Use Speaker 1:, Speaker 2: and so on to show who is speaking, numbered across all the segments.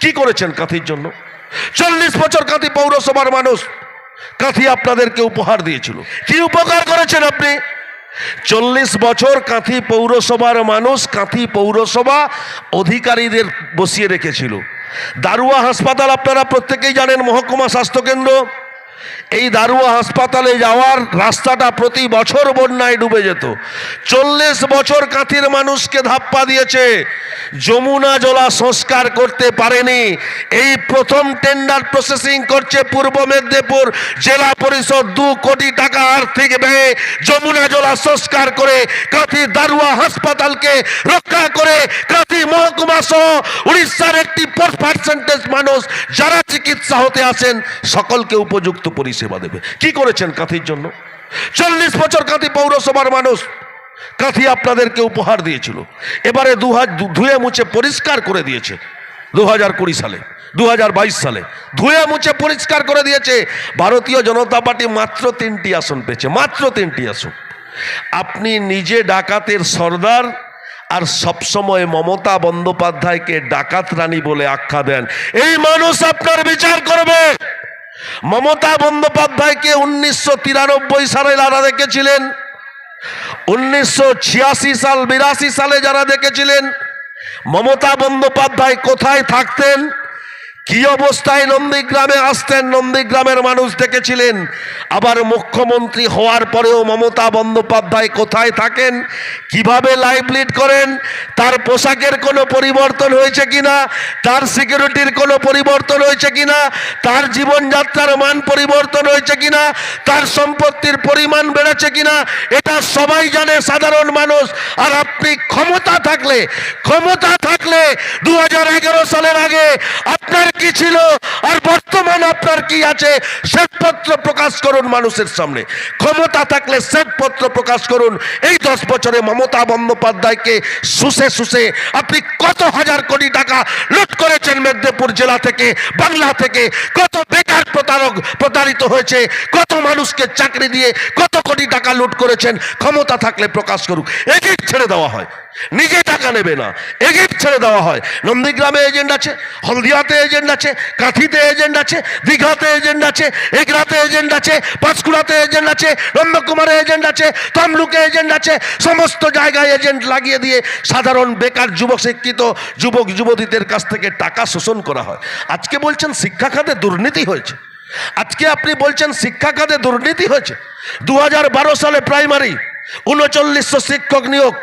Speaker 1: কি করেছেন কাঁথির জন্য? 40 বছর কাঁথি পৌরসভার মানুষ কাঁথি আপনাদেরকে উপহার দিয়েছিল। কি উপকার করেছেন আপনি? 40 বছর কাঁথি পৌরসভার মানুষ কাঁথি পৌরসভা অধিকারীদের বসিয়ে রেখেছিল। দারুয়া হাসপাতাল আপনারা প্রত্যেকেই জানেন, মহকুমা স্বাস্থ্যকেন্দ্র। এই দারুয়া হাসপাতালে যাওয়ার রাস্তাটা প্রতি বছর বন্যায় ডুবে যেত। 40 বছর কাঁথির মানুষকে ধাপ্পা দিয়েছে, যমুনা জলা সংস্কার করতে পারেনি। এই প্রথম টেন্ডার প্রসেসিং করছে পূর্ব মেদিনীপুর জেলা পরিষদ। 2 কোটি টাকা আর্থিক ব্যয়ে যমুনা জলা সংস্কার করে কাঁথি দারুয়া হাসপাতালকে রক্ষা করে কাঁথি মহকুমা সহ উড়িষ্যার 80% মানুষ যারা চিকিৎসা হতে আসেন সকলকে উপযুক্ত পরিষেবা দেবে। কি করেছেন কাঁথির জন্য? 40 বছর কাঁথি পৌরসভার মানুষ কাঁথি আপনাদেরকে উপহার দিয়েছিল। এবারে ধুয়ে মুছে পরিষ্কার করে দিয়েছে। 2020 সালে 2022 সালে ধুয়ে মুছে পরিষ্কার করে দিয়েছে। ভারতীয় জনতা পার্টি মাত্র 3টি আসন পেয়েছে, মাত্র 3টি আসন। আপনি নিজে ডাকাতের সর্দার আর সবসময় মমতা বন্দ্যোপাধ্যায়কে ডাকাত রানী বলে আখ্যা দেন। এই মানুষ আপনার বিচার করবে। মমতা বন্দ্যোপাধ্যায়কে 1993 সালে যারা দেখেছিলেন, 1986 সাল 82 সালে যারা দেখেছিলেন মমতা বন্দ্যোপাধ্যায় কোথায় থাকতেন, কি অবস্থায় নন্দীগ্রামে আসতেন, নন্দীগ্রামের মানুষ দেখেছিলেন। আবার মুখ্যমন্ত্রী হওয়ার পরেও মমতা বন্দ্যোপাধ্যায় কোথায় থাকেন, কিভাবে লাইফ লিড করেন, তার পোশাকের কোনো পরিবর্তন হয়েছে কিনা, তার সিকিউরিটির কোনো পরিবর্তন হয়েছে কিনা, তার জীবনযাত্রার মান পরিবর্তন হয়েছে কিনা, তার সম্পত্তির পরিমাণ বেড়েছে কিনা, এটা সবাই জানে, সাধারণ মানুষ। আর আপনি ক্ষমতা থাকলে 2011 সালের আগে আপনার কি ছিল আর বর্তমান আপনার কি আছে শ্বেতপত্র প্রকাশ করুন মানুষের সামনে। ক্ষমতা থাকলে শ্বেতপত্র প্রকাশ করুন। এই 10 বছরে মমতা বন্দ্যোপাধ্যায়কে শুষে আপনি কত হাজার কোটি টাকা লুট করেছেন মেদিনীপুর জেলা থেকে, বাংলা থেকে। কত বেকার প্রতারিত হয়েছে, কত মানুষকে চাকরি দিয়ে কত কোটি টাকা লুট করেছেন। ক্ষমতা থাকলে প্রকাশ করুক। এগিয়ে ছেড়ে দেওয়া হয়, নিজে টাকা নেবে না, এগিয়ে ছেড়ে দেওয়া হয়। নন্দীগ্রামে এজেন্ট আছে, হলদিয়াতে এজেন্ট আছে, কাঁথিতে এজেন্ট আছে, দীঘাতে এজেন্ট আছে, এগরাতে এজেন্ট আছে, পাঁশকুড়াতে এজেন্ট আছে, নন্দকুমারে এজেন্ট আছে, তমলুকে এজেন্ট আছে। সমস্ত জায়গায় এজেন্ট লাগিয়ে দিয়ে সাধারণ বেকার যুবক শিক্ষিত যুবক যুবতীদের কাছ থেকে টাকা শোষণ করা হয়। আজকে বলছেন শিক্ষা খাতে দুর্নীতি হয়েছে, আজকে আপনি বলছেন শিক্ষা খাতে দুর্নীতি হয়েছে। 2012 সালে প্রাইমারি 3900 শিক্ষক নিয়োগ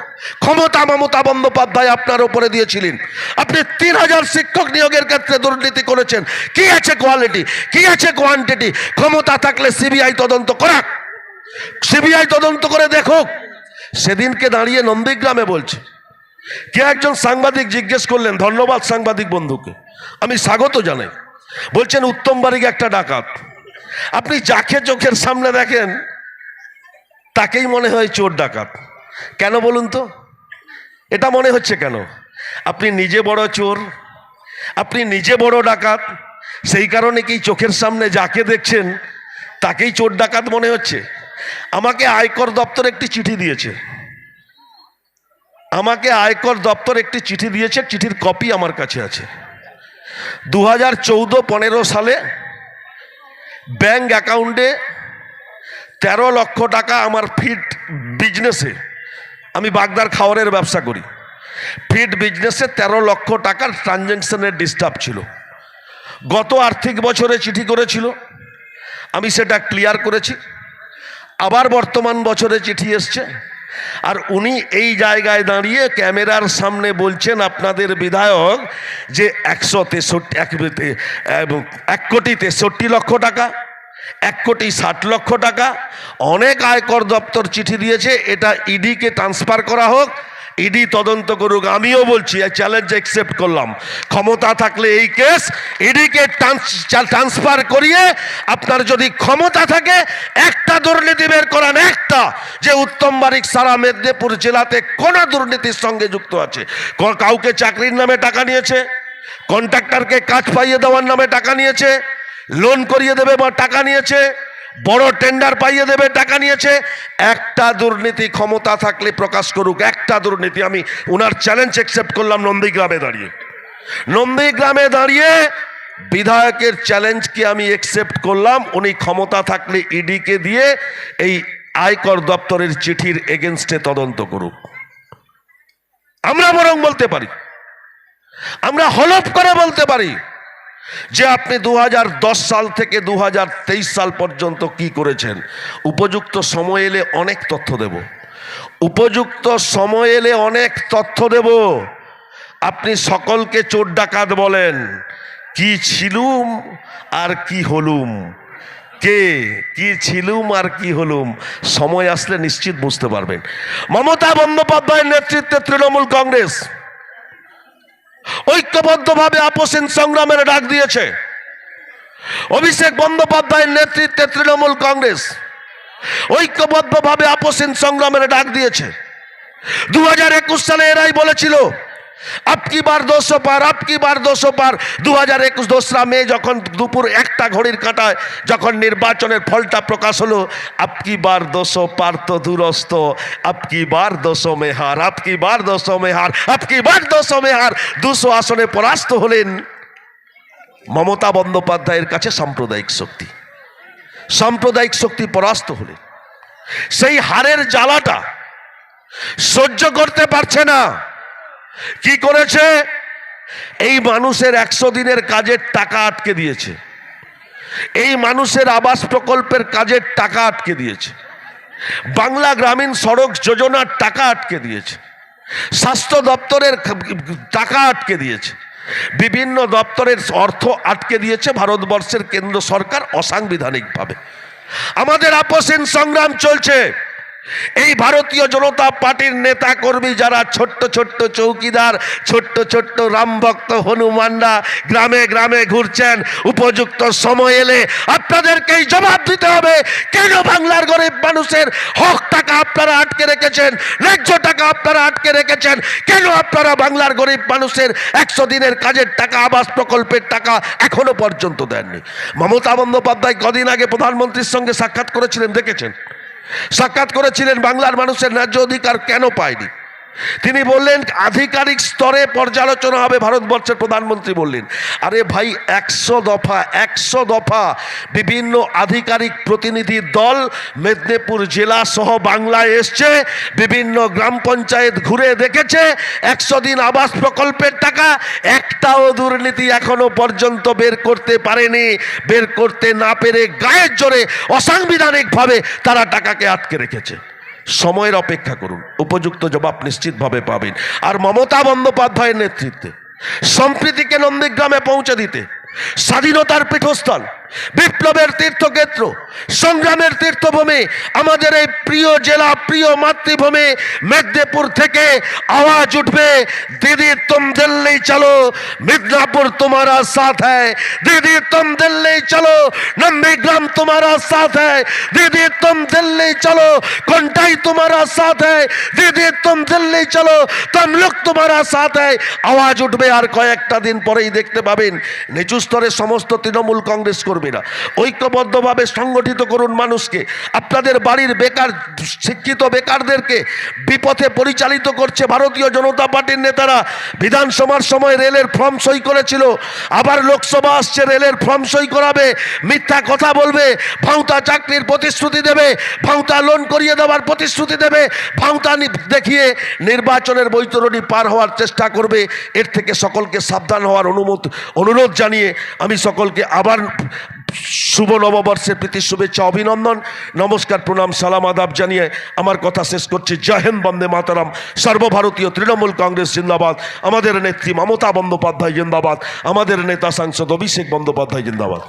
Speaker 1: ক্ষমতা মমতা বন্দ্যোপাধ্যায় আপনার উপরে দিয়েছিলেন। আপনি 3000 শিক্ষক নিয়োগের ক্ষেত্রে দুর্নীতি করেছেন। কি আছে কোয়ালিটি, কি আছে কোয়ান্টিটি? ক্ষমতা থাকলে সিবিআই তদন্ত করাক, সিবিআই তদন্ত করে দেখুক। সেদিনকে দাঁড়িয়ে নন্দীগ্রামে বলছে, কে একজন সাংবাদিক জিজ্ঞেস করলেন, ধন্যবাদ সাংবাদিক বন্ধুকে, আমি স্বাগত জানাই। বলছেন উত্তম বারিক একটা ডাকাত। আপনি যাকে চোখের সামনে দেখেন তাকেই মনে হয় চোর ডাকাত। কেন বলুন তো? এটা মনে হচ্ছে কেন? আপনি নিজে বড় চোর, আপনি নিজে বড় ডাকাত, সেই কারণে কি চোখের সামনে যাকে দেখছেন তাকেই চোর ডাকাত মনে হচ্ছে? আমাকে আয়কর দপ্তর একটি চিঠি দিয়েছে, আমাকে আয়কর দপ্তর একটি চিঠি দিয়েছে, চিঠির কপি আমার কাছে আছে। 2014-15 সালে ব্যাংক অ্যাকাউন্টে 13 লক্ষ টাকা আমার ফিড বিজনেসে, আমি বাগদার খাওয়ারের ব্যবসা করি, ফিড বিজনেসে 13 লক্ষ টাকার ট্রানজ্যাকশনের ডিস্টার্ব ছিল। গত আর্থিক বছরে চিঠি করেছিল, আমি সেটা ক্লিয়ার করেছি। আবার বর্তমান বছরে চিঠি এসছে, আর উনি এই জায়গায় দাঁড়িয়ে ক্যামেরার সামনে বলছেন আপনাদের বিধায়ক যে 1 কোটি 63 লক্ষ টাকা, 1 কোটি 60 লক্ষ টাকা। অনেক আয়কর দপ্তর চিঠি দিয়েছে, এটা ইডিকে ট্রান্সফার করা হোক, ইডি তদন্ত করুক। আমিও বলছি, চ্যালেঞ্জ অ্যাকসেপ্ট করলাম, ক্ষমতা থাকলে এই কেস ইডিকে ট্রান্সফার করিয়ে আপনার যদি ক্ষমতা থাকে একটা দুর্নীতি বের করান, একটা, যে উত্তম বারিক সারা মেদিনীপুর জেলাতে কোন দুর্নীতির সঙ্গে যুক্ত আছে। কাউকে চাকরির নামে টাকা নিয়েছে, কন্ট্রাক্টরকে কাজ পাইয়ে দেওয়ার নামে টাকা নিয়েছে, লোন করিয়ে দেবে বা টাকা নিয়েছে, বড় টেন্ডার পাইয়ে দেবে টাকা নিয়েছে। একটা দুর্নীতি ক্ষমতা থাকলে প্রকাশ করুক, একটা দুর্নীতি। আমি ওনার চ্যালেঞ্জ অ্যাকসেপ্ট করলাম নন্দীগ্রামে দাঁড়িয়ে। নন্দীগ্রামে দাঁড়িয়ে বিধায়কের চ্যালেঞ্জকে আমি একসেপ্ট করলাম, উনি ক্ষমতা থাকলে ইডিকে দিয়ে এই আয়কর দপ্তরের চিঠির এগেনস্টে তদন্ত করুক। আমরা বরং বলতে পারি, আমরা হলফ করে বলতে পারি যে আপনি 2010 সাল থেকে 2023 সাল পর্যন্ত কি করেছেন। উপযুক্ত সময় এলে অনেক তথ্য দেব, উপযুক্ত সময় এলে অনেক তথ্য দেব। আপনি সকলকে চোর ডাকাত বলেন, কি ছিলুম আর কি হলুম, কে কি ছিলুম আর কি হলুম, সময় আসলে নিশ্চিত বুঝতে পারবেন। মমতা বন্দ্যোপাধ্যায়ের নেতৃত্বে তৃণমূল কংগ্রেস ঐক্যবদ্ধভাবে আপোষহীন সংগ্রামের ডাক দিয়েছে। অভিষেক বন্দ্যোপাধ্যায়ের নেতৃত্বে তৃণমূল কংগ্রেস ঐক্যবদ্ধভাবে আপোষহীন সংগ্রামের ডাক দিয়েছে। 2021 সালে এরাই বলেছিল আপকি বার 200 পার, আপকি বার 200 পার। 2021 2রা মে যখন দুপুর 1টা ঘড়ির কাঁটায় যখন নির্বাচনের ফলটা প্রকাশ হলো, আপকি বার 200 পার তো দূরস্থ, আপকি বার 200 মে হার, আপকি বার 200 মে হার, আপকি বার 200 মে হার। 200 আসনে পরাস্ত হলেন মমতা বন্দ্যোপাধ্যায়ের কাছে সাম্প্রদায়িক শক্তি, সাম্প্রদায়িক শক্তি পরাস্ত হলেন। সেই হারের জ্বালাটা সহ্য করতে পারছে না, কি করেছে? এই মানুষের 100 দিনের কাজের টাকা আটকে দিয়েছে, এই মানুষের আবাস প্রকল্পের কাজের টাকা আটকে দিয়েছে, বাংলা গ্রামীণ সড়ক যোজনার টাকা আটকে দিয়েছে, স্বাস্থ্য দপ্তরের টাকা আটকে দিয়েছে, বিভিন্ন দপ্তরের অর্থ আটকে দিয়েছে ভারতবর্ষের কেন্দ্র সরকার অসাংবিধানিকভাবে। আমাদের আপোষহীন সংগ্রাম চলছে। এই ভারতীয় জনতা পার্টির নেতা কর্মী যারা ছোট্ট ছোট্ট চৌকিদার, ছোট্ট ছোট্ট রামভক্ত হনুমানরা গ্রামে গ্রামে ঘুরছেন, উপযুক্ত সময় এলে আপনাদেরকেই জবাব দিতে হবে। কেন বাংলার গরিব মানুষের হক টাকা আপনারা আটকে রেখেছেন, ন্যায্য টাকা আপনারা আটকে রেখেছেন? কেন আপনারা বাংলার গরিব মানুষের 100 দিনের কাজের টাকা, আবাস প্রকল্পের টাকা এখনো পর্যন্ত দেননি? মমতা বন্দ্যোপাধ্যায় কদিন আগে প্রধানমন্ত্রীর সঙ্গে সাক্ষাৎ করেছিলেন, দেখেছেন? সাক্ষাৎ করেছিলেন, বাংলার মানুষের ন্যায্য অধিকার কেন পায়নি তিনি বললেন আধিকারিক স্তরে পর্যালোচনা হবে। ভারতবর্ষের প্রধানমন্ত্রী বললেন, আরে ভাই 100 দফা বিভিন্ন আধিকারিক প্রতিনিধি দল মেদিনীপুর জেলা সহ বাংলায় এসছে, বিভিন্ন গ্রাম পঞ্চায়েত ঘুরে দেখেছে। 100 দিন আবাস প্রকল্পের টাকা একটাও দুর্নীতি এখনো পর্যন্ত বের করতে পারেনি। বের করতে না পেরে গায়ের জোরে অসাংবিধানিকভাবে তারা টাকাকে আটকে রেখেছে। সময়ের অপেক্ষা করুন, উপযুক্ত জবাব নিশ্চিতভাবে পাবেন। আর মমতা বন্দ্যোপাধ্যায়ের নেতৃত্বে সম্প্রীতিকে নন্দীগ্রামে পৌঁছে দিতে, স্বাধীনতার পীঠস্থল, বিপ্লবের তীর্থক্ষেত্র, সংগ্রামের তীর্থভূমি, আমাদের এই প্রিয় জেলা, প্রিয় মাতৃভূমি মেদিনীপুর থেকে আওয়াজ উঠবে, দিদি তুম দিল্লি চলো, মিদনাপুর তোমারা সাথ হ্যায়, দিদি তুম দিল্লি চলো, নন্দীগ্রাম তোমারা সাথ হ্যায়, দিদি তুম দিল্লি চলো, কোনটাই তোমারা সাথ হ্যায়, দিদি তুম দিল্লি চলো, তমলুক তোমারা সাথ হ্যায়। আওয়াজ উঠবে, আর কয়েকটা দিন পরেই দেখতে পাবেন নিচু স্তরে সমস্ত তৃণমূল কংগ্রেস কর্মীরা ঐক্যবদ্ধভাবে সংগঠিত করুন মানুষকে। আপনাদের বাড়ির বেকার, শিক্ষিত বেকারদেরকে বিপথে পরিচালিত করছে ভারতীয় জনতা পার্টির নেতারা। বিধানসভার সময় রেলের ফর্ম সই করেছিল, আবার লোকসভা আসছে, রেলের ফর্ম সই করাবে, মিথ্যা কথা বলবে, ভাঁওতা চাকরির প্রতিশ্রুতি দেবে, ভাঁওতা লোন করিয়ে দেওয়ার প্রতিশ্রুতি দেবে, ভাঁওতা দেখিয়ে নির্বাচনের বৈতরণী পার হওয়ার চেষ্টা করবে। এর থেকে সকলকে সাবধান হওয়ার অনুরোধ জানিয়ে আমি সকলকে আবার শুভ নববর্ষের প্রীতি শুভেচ্ছা, অভিনন্দন, নমস্কার, প্রণাম, সালাম, আদাব জানিয়ে আমার কথা শেষ করছি। জয় হিন্দ, বন্দে মাতরম, সর্বভারতীয় তৃণমূল কংগ্রেস জিন্দাবাদ, আমাদের নেত্রী মমতা বন্দ্যোপাধ্যায় জিন্দাবাদ, আমাদের নেতা সাংসদ অভিষেক বন্দ্যোপাধ্যায় জিন্দাবাদ।